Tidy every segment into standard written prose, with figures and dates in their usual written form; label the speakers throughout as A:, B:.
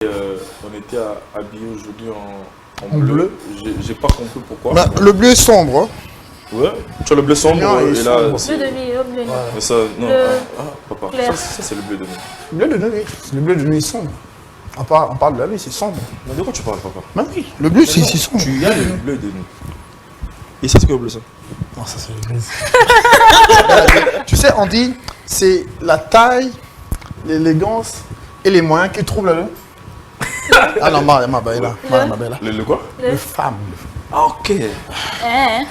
A: On était habillé aujourd'hui en
B: En bleu.
A: J'ai pas compris pourquoi.
B: Bah, le bleu est sombre. Hein.
A: Ouais, tu as le bleu sombre
B: Non,
A: et là.
B: sombre.
A: c'est-
C: Bleu de nuit, bleu de nuit.
B: Voilà.
A: Mais ça, non,
C: Le
A: papa,
C: clair.
A: ça c'est le bleu de nuit.
B: Le bleu de nuit. Le bleu de nuit est sombre. On parle de la nuit, c'est sombre.
A: Mais de quoi tu parles, papa?
B: Bah oui, le bleu c'est sombre.
A: Tu as le bleu de nuit. Et ça, c'est quoi le bleu ça?
B: Non, ça c'est le gris. Tu sais, on dit, c'est la taille, l'élégance et les moyens qui troublent le. Ah non, ma belle, ma belle.
A: Le quoi?
B: Le femme.
A: Ah, ok.
C: Hein?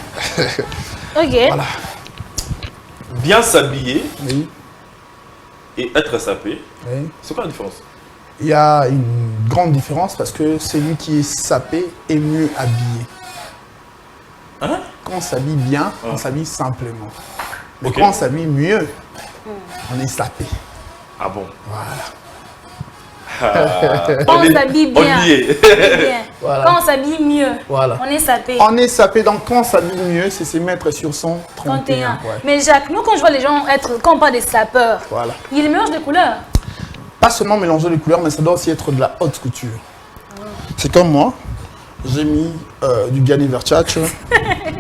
C: Ok.
B: Voilà.
A: Bien s'habiller
B: Oui,
A: et être sapé,
B: oui.
A: c'est quoi la différence?
B: Il y a une grande différence parce que celui qui est sapé est mieux habillé.
A: Hein?
B: Quand on s'habille bien,
A: Ah.
B: on s'habille simplement. Mais
A: Ok.
B: quand on s'habille mieux, on est sapé.
A: Ah bon?
B: Voilà.
C: Quand on s'habille bien.
A: On y est.
C: Bien.
B: Voilà.
C: Quand on s'habille mieux,
B: Voilà.
C: on est sapé.
B: On est sapé, donc quand on s'habille mieux, c'est se mettre sur son 31.
C: 31.
B: Ouais.
C: Mais Jacques, nous quand je vois les gens quand on parle des sapeurs,
B: Voilà.
C: ils mélangent des couleurs.
B: Pas seulement mélanger les couleurs, mais ça doit aussi être de la haute couture. C'est comme moi, j'ai mis du Gianni Versace,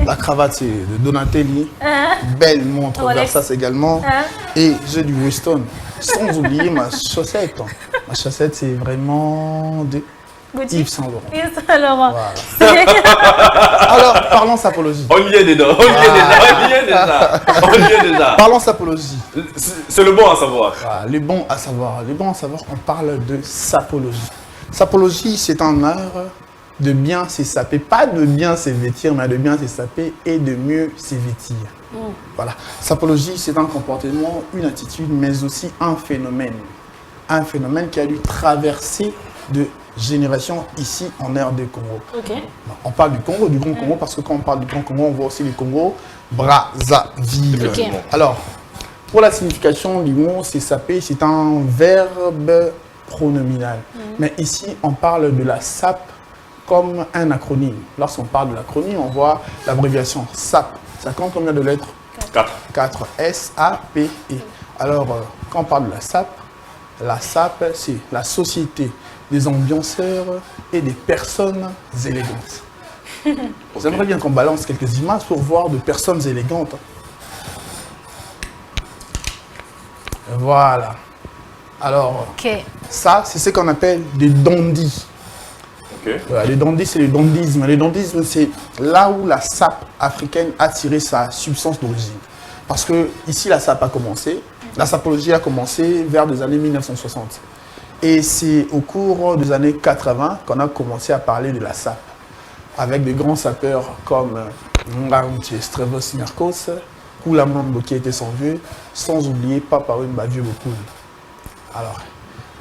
B: la cravate c'est de Donatelli, belle montre
C: Rolex.
B: Versace également,
C: Hein?
B: et j'ai du Weston. Sans oublier ma chaussette. Ma chaussette c'est vraiment de
C: Gauthier.
B: Yves Saint Laurent.
C: Yves Saint Laurent.
B: Alors, parlons sapologie.
A: On y est dedans, on y est déjà. On y est déjà.
B: Parlons sapologie.
A: C'est le bon à savoir.
B: Voilà, les bons à savoir. Les bons à savoir, on parle de sapologie. Sapologie, c'est un art de bien se saper, pas de bien se vêtir, mais de bien se saper et de mieux se vêtir. Voilà. Sapologie, c'est un comportement, une attitude, mais aussi un phénomène. Un phénomène qui a dû traverser de génération ici en aire de Congo.
C: Ok.
B: On parle du Congo, du Grand Congo, parce que quand on parle du Grand Congo, on voit aussi le Congo, Brazzaville.
C: Ok.
B: Alors, pour la signification du mot, c'est saper, c'est un verbe pronominal. Mais ici, on parle de la SAP comme un acronyme. Lorsqu'on parle de l'acronyme, on voit l'abréviation SAP. Ça compte combien de lettres?
A: 4.
B: 4. S-A-P-E. Alors, quand on parle de la SAP, c'est la société des ambianceurs et des personnes élégantes. J'aimerais bien qu'on balance quelques images pour voir de personnes élégantes. Voilà. Alors,
C: Ok.
B: ça, c'est ce qu'on appelle des dandys.
A: Ok.
B: Voilà, les dandys, c'est le dandysme. Le dandysme, c'est là où la sape africaine a tiré sa substance d'origine. Parce que ici, la sape a commencé. La sapologie a commencé vers les années 1960. Et c'est au cours des années 80 qu'on a commencé à parler de la sape. Avec des grands sapeurs comme Ngarumche Strevos Nyarkos, Kula Mambo qui était son vieux, sans oublier Papa Wemba Vieux Bokul. Alors,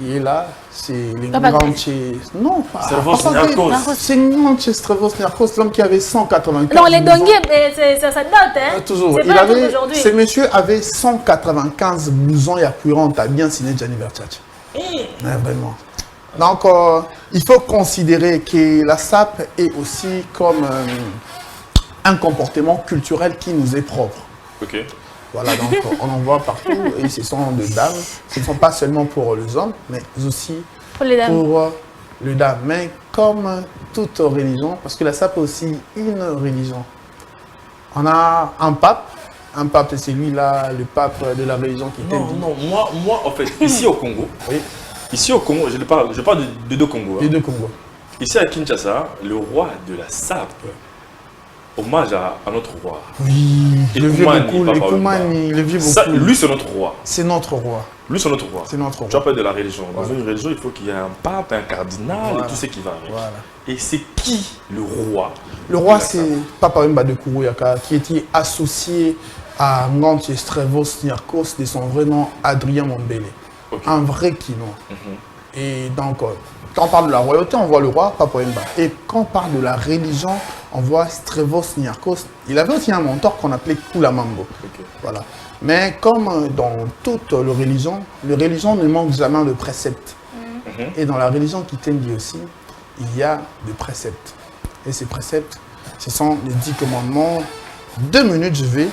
B: il est là, c'est les
C: Papa
B: Ngarumche. Non,
A: Strevos
B: Papa
A: Nyarkos.
B: Wemba, c'est Ngarumche Strevos Nyarkos, l'homme qui avait 195
C: Non, les
B: 12 ans.
C: donguiers, ça date, hein?
B: Toujours.
C: C'est
B: Il
C: pas un truc
B: avait,
C: d'aujourd'hui.
B: ce monsieur avait 195 blouson et appuierant, t'as bien signé Gianni Versace. Ouais, vraiment. Donc, il faut considérer que la SAP est aussi comme un comportement culturel qui nous est propre.
A: Ok.
B: Voilà, donc on en voit partout et ce sont des dames. Ce ne sont pas seulement pour les hommes, mais aussi
C: Pour les dames.
B: pour les dames. Mais comme toute religion, parce que la SAP est aussi une religion. On a un pape. Un pape, c'est lui-là, le pape de la religion qui était
A: Non, non, moi, en fait, ici au Congo,
B: Oui,
A: je parle de deux Congos.
B: les
A: Hein.
B: deux Congos.
A: Ici à Kinshasa, le roi de la SAP, hommage à notre roi.
B: Oui,
A: Et
B: le vieux
A: Koumani,
B: beaucoup,
A: Papa
B: les
A: Wemba.
B: Koumani, le vieux
A: Ça,
B: beaucoup.
A: lui, c'est notre roi.
B: C'est notre roi.
A: Lui, c'est notre roi.
B: C'est notre
A: Tu
B: roi.
A: appelles de la religion. Dans
B: Voilà.
A: une religion, il faut qu'il y ait un pape, un cardinal
B: Voilà.
A: et tout ce qui va avec.
B: Voilà.
A: Et c'est qui le roi?
B: Le roi,
A: de la
B: c'est
A: SAP?
B: Papa Wemba de Kourouyaka, qui était associé à Ngantye Strevos Nyarkos de son vrai nom Adrien Mombele.
A: Ok.
B: Un vrai Kino.
A: Mhm.
B: Et donc, quand on parle de la royauté, on voit le roi Papa Wemba. Et quand on parle de la religion, on voit Strevos Nyarkos. Il avait aussi un mentor qu'on appelait Kula Mambo.
A: Ok.
B: Voilà. Mais comme dans toute les religions ne manquent jamais de préceptes. Et dans la religion Kitengi aussi, il y a des préceptes. Et ces préceptes, ce sont les 10 commandements. 2 minutes, je vais.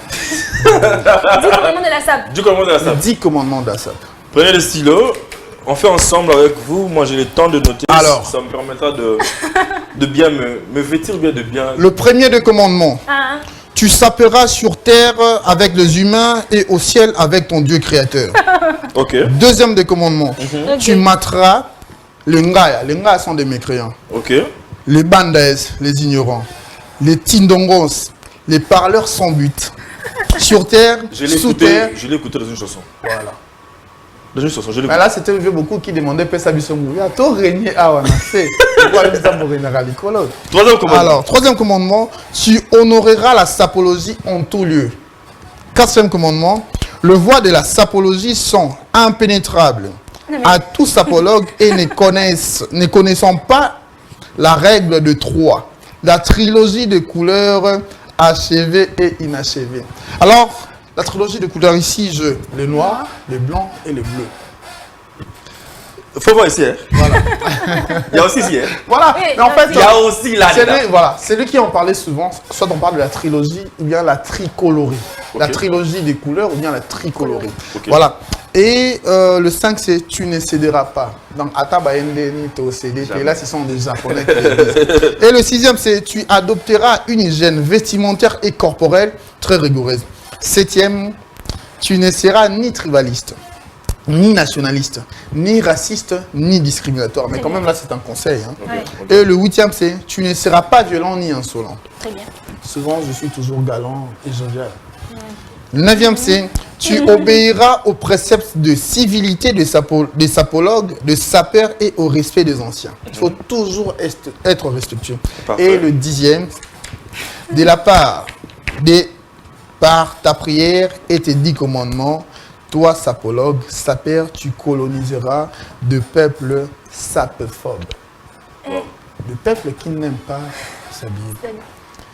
C: 10 commandements de la SAP.
A: Du commandement de la
B: Les
A: SAP.
B: 10 commandements d'Assap.
A: Prenez le stylo. on fait ensemble avec vous. Moi, j'ai le temps de noter.
B: Alors.
A: Ça me permettra de bien me vêtir, bien de bien...
B: Le premier des commandements.
C: Ah,
B: Tu saperas sur terre avec les humains et au ciel avec ton Dieu créateur.
A: Ok.
B: Deuxième des commandements.
C: ok.
B: Tu materas les Ngaya. Les Ngaya sont des mécréants.
A: Ok.
B: Les Bandaes, les ignorants. Les Tindongos, les parleurs sans but. Sur terre, sous terre.
A: Je l'ai écouté dans une chanson.
B: Voilà.
A: Dans une chanson, je l'ai
B: Mais
A: écouté.
B: là, c'était beaucoup qui demandaient Pesa Bissomou. À toi, régner à Wanasé.
A: Troisième commandement.
B: Alors, troisième commandement, tu honoreras la sapologie en tout lieu. Quatrième commandement, le voie de la sapologie sont impénétrables à tout sapologue et ne connaissant pas la règle de trois, la trilogie de couleurs achevées et inachevées. Alors, la trilogie de couleurs ici, le noir, le blanc et le bleu.
A: Faut voir ici, hein.
B: Voilà.
A: Il y a aussi ici, hein.
B: Voilà.
C: Oui,
B: Mais en fait,
A: Il y a aussi là.
B: c'est lui qui en parlait souvent. Soit on parle de la trilogie ou bien la tricolorie. La
A: Ok.
B: trilogie des couleurs ou bien la tricolorie.
A: Ok.
B: Voilà. Et le 5, c'est tu ne céderas pas. Donc, Ataba Ndeni te cédé. Et là, ce sont des japonais qui le disent. Et le 6e, c'est tu adopteras une hygiène vestimentaire et corporelle très rigoureuse. 7e, tu ne seras ni tribaliste, ni nationaliste, ni raciste, ni discriminatoire. Mais quand même, là, c'est un conseil. Hein.
C: Ouais,
B: Et le 8e, c'est tu ne seras pas violent ni insolent.
C: très bien.
B: Souvent, je suis toujours galant et jovial. Le 9e, c'est tu obéiras aux préceptes de civilité des sapologues, des sapeurs et au respect des anciens. Il faut toujours être respectueux.
A: Parfait.
B: Et le 10e, de la part par ta prière et tes 10 commandements, toi, sapologue, sapeur, tu coloniseras de peuples sapephobes. De peuples qui n'aiment pas s'habiller.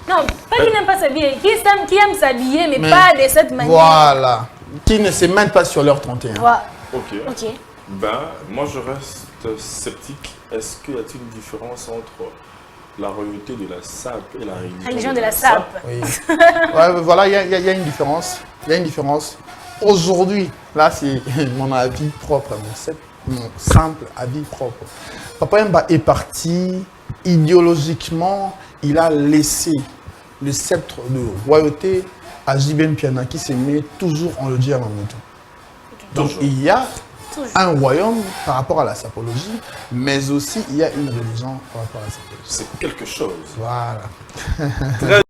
C: Non, pas qui n'aime pas s'habiller, qui aime s'habiller, mais,
B: Mais
C: pas de cette manière.
B: Voilà. Qui ne se mènent pas sur leur 31.
C: Voilà.
A: Ok.
C: Ok.
A: Ben, moi, je reste sceptique. Est-ce qu'il y a une différence entre la royauté de la SAP et la
C: Religion de la SAP.
B: Oui. Ouais, voilà, il y a une différence. Il y a une différence. Aujourd'hui, là, c'est mon avis propre, mon simple avis propre. Papa Yemba est parti idéologiquement, il a laissé le sceptre de royauté à Jiben Piana qui se met toujours en le dire en même temps. Donc
A: Toujours.
B: il y a
C: Toujours.
B: un royaume par rapport à la sapologie, mais aussi il y a une religion par rapport à la sapologie.
A: C'est quelque chose.
B: Voilà.
A: Très